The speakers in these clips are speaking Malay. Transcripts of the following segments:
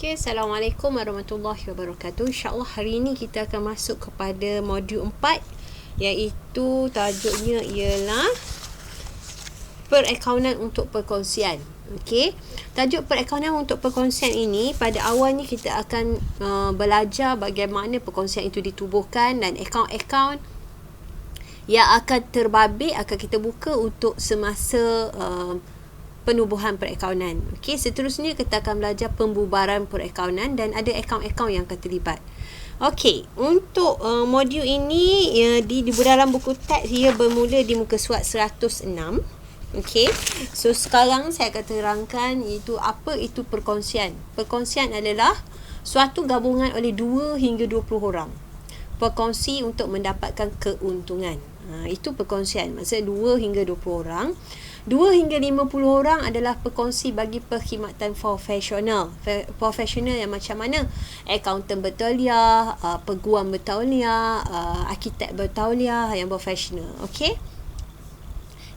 Okay, Assalamualaikum warahmatullahi wabarakatuh. InsyaAllah hari ini kita akan masuk kepada modul 4, iaitu tajuknya ialah perakaunan untuk perkongsian. Okey, tajuk perakaunan untuk perkongsian ini, pada awalnya kita akan belajar bagaimana perkongsian itu ditubuhkan dan akaun-akaun yang akan terbabit akan kita buka untuk semasa penubuhan perakaunan. Okey, seterusnya kita akan belajar pembubaran perakaunan dan ada akaun-akaun yang akan terlibat. Okey, untuk modul ini di dalam buku teks ia bermula di muka surat 106. Okey, so sekarang saya akan terangkan iaitu apa itu perkongsian. Perkongsian adalah suatu gabungan oleh 2 hingga 20 orang berkongsi untuk mendapatkan keuntungan. Itu perkongsian, maksudnya 2 hingga 20 orang. 2 hingga 50 orang adalah perkongsi bagi perkhidmatan profesional. Profesional yang macam mana? Akaunten bertauliah, peguam bertauliah, arkitek bertauliah yang profesional. Okey?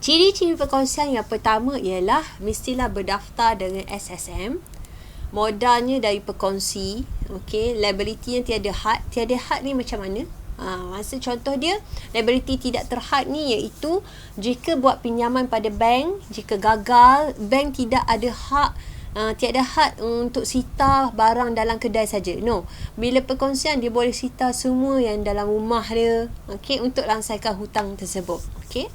Ciri-ciri perkongsian yang pertama ialah mestilah berdaftar dengan SSM. Modalnya dari perkongsi. Okey, liability yang tiada had. Tiada had ni macam mana? Masa contoh dia, liability tidak terhad ni iaitu jika buat pinjaman pada bank, jika gagal, bank tidak ada hak, tiada had untuk sita barang dalam kedai saja. No, bila perkongsian dia boleh sita semua yang dalam rumah dia, okey, untuk langsaikan hutang tersebut. Okey,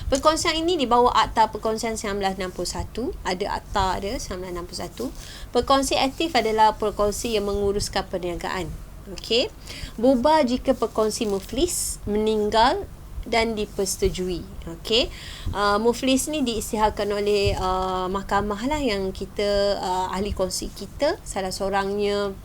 perkongsian ini dibawa Akta Perkongsian 1961, ada akta dia 1961. Perkongsi aktif adalah perkongsi yang menguruskan perniagaan. Okey, bubar jika perkongsi muflis, meninggal dan dipersetujui. Okey, muflis ni diisytiharkan oleh mahkamah lah, yang kita ahli kongsi kita salah seorangnya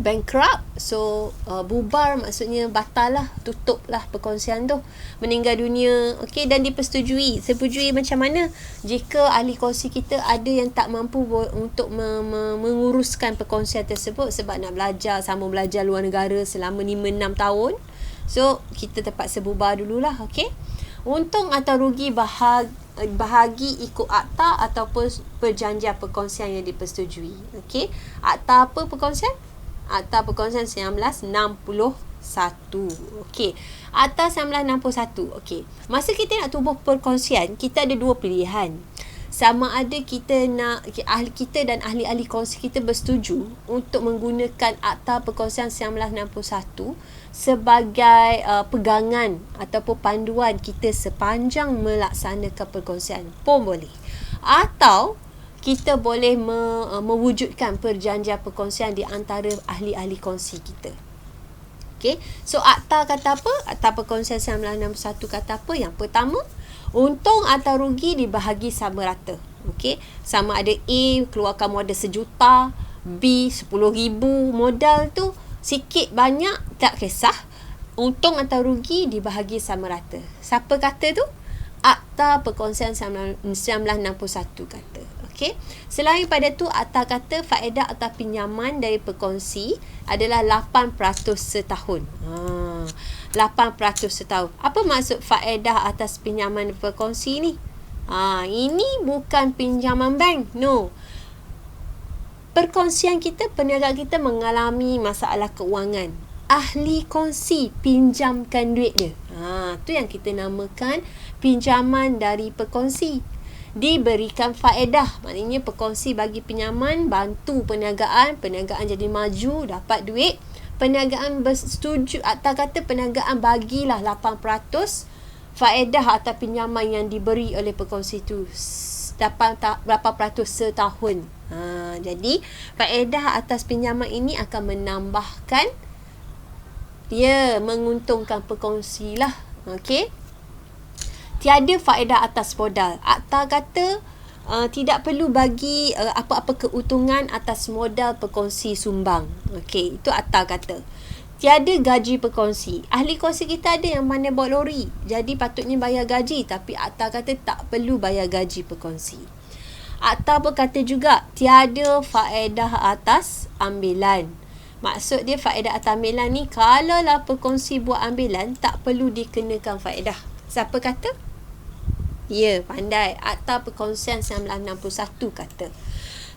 bankrupt, so bubar maksudnya batal lah, tutup lah perkongsian tu, meninggal dunia. Okey, dan dipersetujui. Setujui macam mana? Jika ahli kongsi kita ada yang tak mampu untuk menguruskan perkongsian tersebut sebab nak belajar, sambung belajar luar negara selama 5-6 tahun, so kita terpaksa bubar dululah. Okey, untung atau rugi bahagi ikut akta ataupun perjanjian perkongsian yang dipersetujui. Okey, akta apa perkongsian? Akta Perkongsian 1961. Okey, Akta 1961. Okey, masa kita nak tubuh perkongsian, kita ada 2 pilihan. Sama ada kita nak, ahli kita dan ahli-ahli kongsi kita bersetuju untuk menggunakan Akta Perkongsian 1961 sebagai pegangan ataupun panduan kita sepanjang melaksanakan perkongsian pun boleh. Atau kita boleh mewujudkan perjanjian perkongsian di antara ahli-ahli kongsi kita. Okey, so akta kata apa? Akta Perkongsian 1961 kata apa? Yang pertama, untung atau rugi dibahagi sama rata. Okey, sama ada A keluarkan modal RM1,000,000, B RM10,000. Modal tu sikit banyak tak kisah, untung atau rugi dibahagi sama rata. Siapa kata tu? Akta Perkongsian 1961 kata. Okey, selain pada tu, akta kata faedah atau pinjaman dari perkongsi adalah 8% setahun. 8% setahun. Apa maksud faedah atas pinjaman perkongsi ni? Ini bukan pinjaman bank. No. Perkongsian kita, perniagaan kita mengalami masalah keuangan. Ahli kongsi pinjamkan duit dia. Tu yang kita namakan pinjaman dari perkongsi. Diberikan faedah, maknanya perkongsi bagi pinjaman, bantu perniagaan jadi maju, dapat duit. Perniagaan bersetuju, akta kata perniagaan bagilah 8% faedah atau pinjaman yang diberi oleh perkongsi itu, 8% setahun. Jadi faedah atas pinjaman ini akan menambahkan, menguntungkan perkongsi lah. Okey, tiada faedah atas modal. Akta kata tidak perlu bagi apa-apa keuntungan atas modal perkongsi sumbang. Okey, itu akta kata. Tiada gaji perkongsi. Ahli kongsi kita ada yang pandai bawa lori, jadi patutnya bayar gaji, tapi akta kata tak perlu bayar gaji perkongsi. Akta berkata juga tiada faedah atas ambilan. Maksud dia faedah atas ambilan ni, kalaulah perkongsi buat ambilan, tak perlu dikenakan faedah. Siapa kata? Ya, pandai. Akta Perkongsian 1961 kata.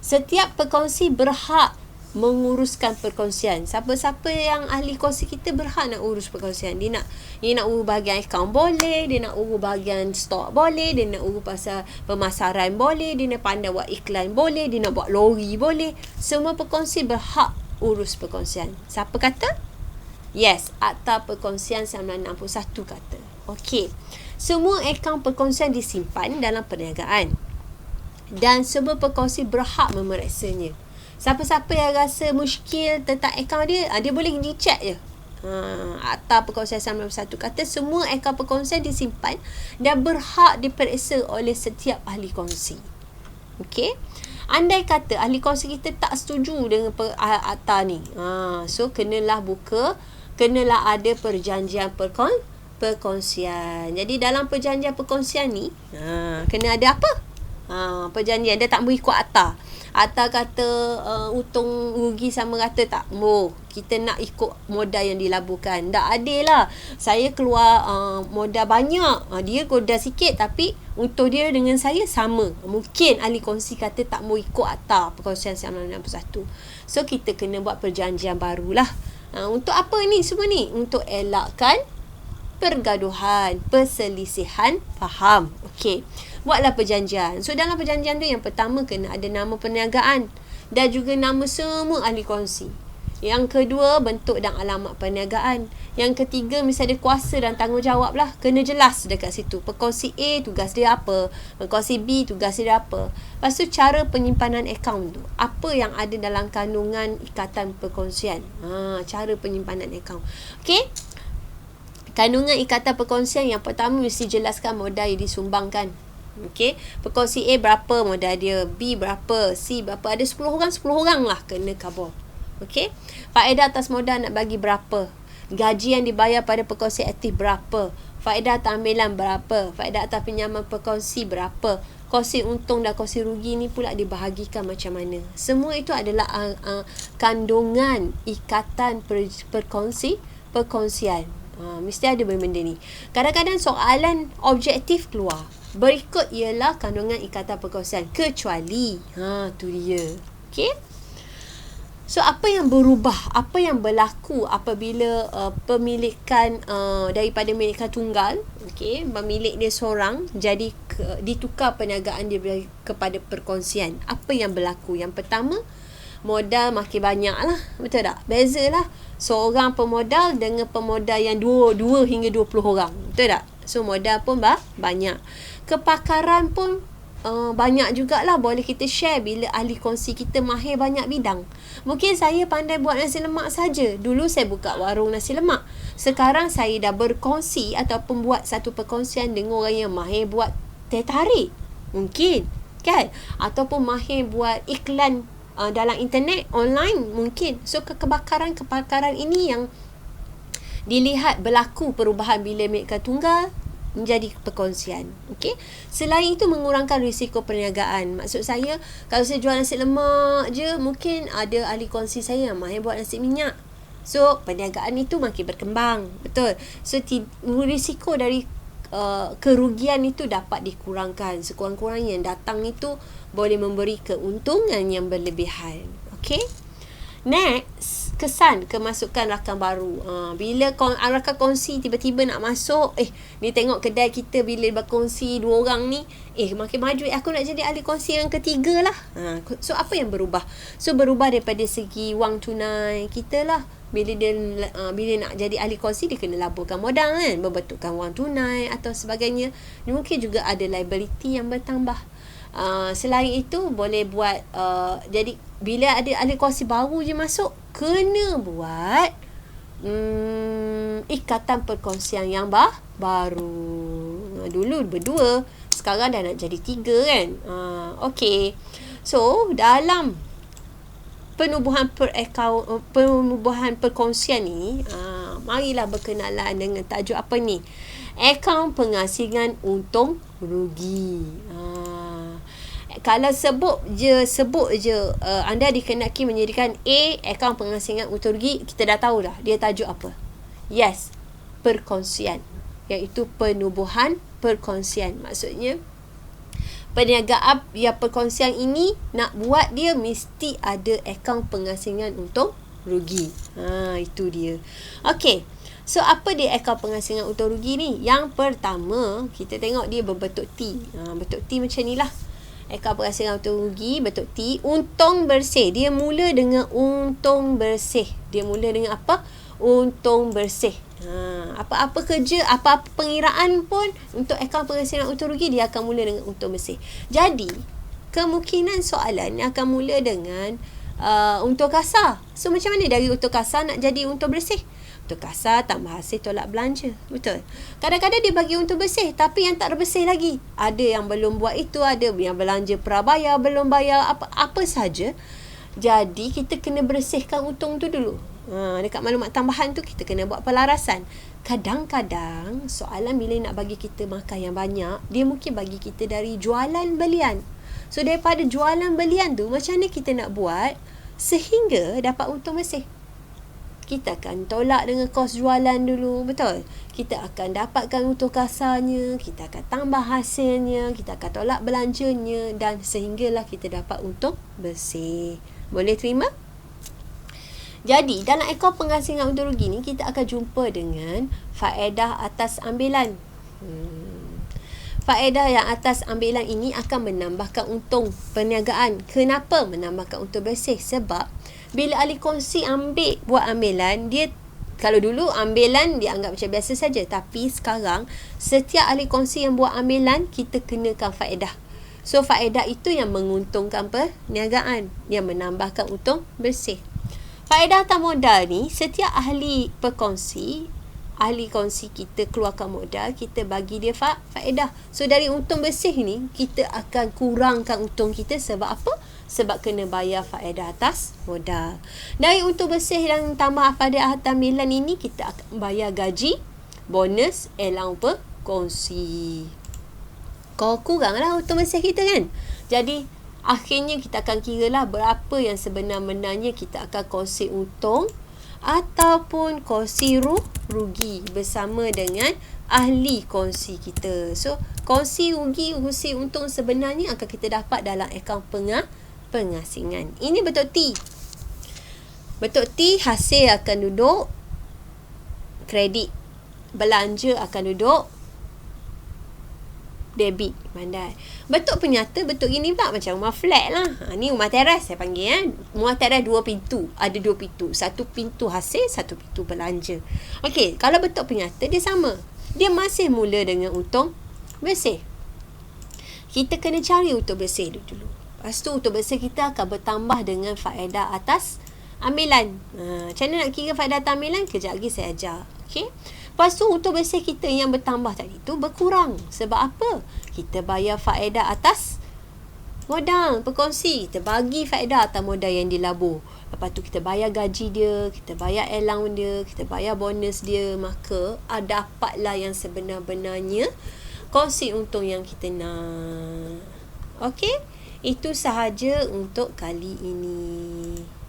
Setiap perkongsi berhak menguruskan perkongsian. Siapa-siapa yang ahli kongsi kita berhak nak urus perkongsian. Dia nak urus bahagian akaun boleh, dia nak urus bahagian stok boleh, dia nak urus pasal pemasaran boleh, dia nak pandai buat iklan boleh, dia nak buat lori boleh. Semua perkongsi berhak urus perkongsian. Siapa kata? Yes, Akta Perkongsian 1961 kata. Okey. Semua akaun perkongsian disimpan dalam perniagaan. Dan semua perkongsi berhak memeriksanya. Siapa-siapa yang rasa muskil tentang akaun dia, dia boleh pergi check je. Akta Perkongsian 1961 kata semua akaun perkongsian disimpan dan berhak diperiksa oleh setiap ahli kongsi. Okey. Andai kata ahli kongsi kita tak setuju dengan akta ni, so kenalah ada perjanjian perkongsian. Jadi dalam perjanjian perkongsian ni, kena ada apa? Perjanjian. Dia tak boleh ikut akta. Akta kata untung rugi sama rata, tak mau. Kita nak ikut modal yang dilaburkan. Tak adil lah. Saya keluar modal banyak, dia modal sikit tapi untung dia dengan saya sama. Mungkin ahli kongsi kata tak mau ikut Akta Perkongsian 1961. So kita kena buat perjanjian barulah. Untuk apa ni semua ni? Untuk elakkan pergaduhan, perselisihan faham. Okey. Buatlah perjanjian. So dalam perjanjian tu yang pertama kena ada nama perniagaan dan juga nama semua ahli kongsi. Yang kedua, bentuk dan alamat perniagaan. Yang ketiga, mesti ada kuasa dan tanggungjawab lah. Kena jelas dekat situ. Perkongsi A tugas dia apa, perkongsi B tugas dia apa. Lepas tu cara penyimpanan akaun tu, apa yang ada dalam kandungan ikatan perkongsian. Cara penyimpanan akaun. Okey. Kandungan ikatan perkongsian yang pertama mesti jelaskan modal yang disumbangkan. Okey, perkongsi A berapa modal dia, B berapa, C berapa. Ada 10 orang lah kena cover. Okey, faedah atas modal nak bagi berapa, gaji yang dibayar pada perkongsi aktif berapa, faedah atas ambilan berapa, faedah atas pinjaman perkongsi berapa, kongsi untung dan kongsi rugi ni pula dibahagikan macam mana. Semua itu adalah kandungan ikatan perkongsian. Mesti ada benda ni. Kadang-kadang soalan objektif keluar. Berikut ialah kandungan ikatan perkongsian. Kecuali. Tu dia. Okey. So, apa yang berubah? Apa yang berlaku apabila pemilikan daripada milikan tunggal, okey, pemilik dia seorang, jadi ditukar perniagaan dia kepada perkongsian. Apa yang berlaku? Yang pertama, modal makin banyak lah. Betul tak? Beza lah. Seorang pemodal dengan pemodal yang 2 hingga 20 orang. Betul tak? So, modal pun banyak. Kepakaran pun banyak jugalah. Boleh kita share bila ahli kongsi kita mahir banyak bidang. Mungkin saya pandai buat nasi lemak saja. Dulu saya buka warung nasi lemak. Sekarang saya dah berkongsi ataupun buat satu perkongsian dengan orang yang mahir buat teh tarik. Mungkin. Kan? Ataupun mahir buat iklan dalam internet, online mungkin. So kepakaran ini yang dilihat berlaku perubahan bila milikan tunggal menjadi perkongsian. Okey. Selain itu mengurangkan risiko perniagaan. Maksud saya, kalau saya jual nasi lemak je, mungkin ada ahli kongsi saya yang mahir buat nasi minyak. So perniagaan itu makin berkembang. Betul. So risiko dari kerugian itu dapat dikurangkan. Sekurang-kurangnya yang datang itu boleh memberi keuntungan yang berlebihan. Okey. Next, kesan kemasukan rakan baru. Bila rakan kongsi tiba-tiba nak masuk, ni tengok kedai kita bila berkongsi 2 orang ni, makin maju, aku nak jadi ahli kongsi yang ketiga lah. So apa yang berubah? So berubah daripada segi wang tunai kita lah. Bila nak jadi ahli kongsi, dia kena laburkan modal kan, membetulkan wang tunai atau sebagainya. Mungkin juga ada liability yang bertambah. Selain itu boleh buat jadi bila ada ahli kongsi baru je masuk, kena buat ikatan perkongsian yang baru. Dulu berdua, sekarang dah nak jadi 3 kan. Okey. So dalam penubuhan perkongsian ni, marilah berkenalan dengan tajuk apa ni? Akaun pengasingan untung rugi. Kalau sebut je anda dikenaki menyediakan A, akaun pengasingan untung rugi, kita dah tahu dah dia tajuk apa. Yes, perkongsian, iaitu penubuhan perkongsian. Maksudnya perniagaan yang perkongsian ini nak buat dia mesti ada akaun pengasingan untung rugi. Itu dia. Okey. So apa dia akaun pengasingan untung rugi ni? Yang pertama, kita tengok dia berbentuk T. Bentuk T macam ni lah. Akaun pengasingan untung rugi bentuk T. Untung bersih. Dia mula dengan untung bersih. Dia mula dengan apa? Untung bersih. Apa-apa kerja, apa-apa pengiraan pun untuk akaun penghasilan untung rugi dia akan mula dengan untung bersih. Jadi kemungkinan soalan akan mula dengan untung kasar. So macam mana dari untung kasar nak jadi untung bersih? Untung kasar tambah hasil tolak belanja. Betul. Kadang-kadang dia bagi untung bersih tapi yang tak bersih lagi. Ada yang belum buat itu, ada yang belanja prabayar belum bayar, apa saja. Jadi kita kena bersihkan untung tu dulu. Dekat maklumat tambahan tu kita kena buat pelarasan. Kadang-kadang soalan bila nak bagi kita makan yang banyak, dia mungkin bagi kita dari jualan belian. So daripada jualan belian tu, macam mana kita nak buat sehingga dapat untung bersih? Kita akan tolak dengan kos jualan dulu, betul? Kita akan dapatkan untung kasarnya, kita akan tambah hasilnya, kita akan tolak belanjanya dan sehinggalah kita dapat untung bersih. Boleh terima? Jadi, dalam akaun pengasingan untung rugi ni, kita akan jumpa dengan faedah atas ambilan. Faedah yang atas ambilan ini akan menambahkan untung perniagaan. Kenapa menambahkan untung bersih? Sebab, bila ahli kongsi buat ambilan, dia kalau dulu ambilan dianggap macam biasa saja. Tapi sekarang, setiap ahli kongsi yang buat ambilan, kita kenakan faedah. So, faedah itu yang menguntungkan perniagaan, yang menambahkan untung bersih. Faedah atas modal ni, setiap ahli kongsi kita keluarkan modal, kita bagi dia faedah. So, dari untung bersih ni, kita akan kurangkan untung kita sebab apa? Sebab kena bayar faedah atas modal. Dari untung bersih dan tambah faedah atas ambilan ini, kita akan bayar gaji, bonus, allowance berkongsi. Kuranglah untung bersih kita kan? Jadi, akhirnya kita akan kira lah berapa yang sebenar-benarnya kita akan kongsi untung ataupun kongsi rugi bersama dengan ahli kongsi kita. So, kongsi rugi, kongsi untung sebenarnya akan kita dapat dalam akaun pengasingan. Ini bentuk T. Bentuk T, hasil akan duduk kredit. Belanja akan duduk debit. Pandai. Bentuk penyata, bentuk ini pula macam rumah flat lah. Ni rumah teras saya panggil. Rumah teras 2 pintu. Ada 2 pintu. 1 pintu hasil, 1 pintu belanja. Okey, kalau bentuk penyata dia sama. Dia masih mula dengan untung bersih. Kita kena cari untung bersih dulu. Lepas tu untung bersih kita akan bertambah dengan faedah atas ambilan. Macam mana nak kira faedah atas ambilan? Kejap lagi saya ajar. Okey. Lepas tu untung bersih kita yang bertambah tadi tu berkurang. Sebab apa? Kita bayar faedah atas modal berkongsi. Kita bagi faedah atas modal yang dilabur. Lepas tu kita bayar gaji dia, kita bayar allowance dia, kita bayar bonus dia. Maka dapatlah yang sebenar-benarnya kongsi untung yang kita nak. Okey? Itu sahaja untuk kali ini.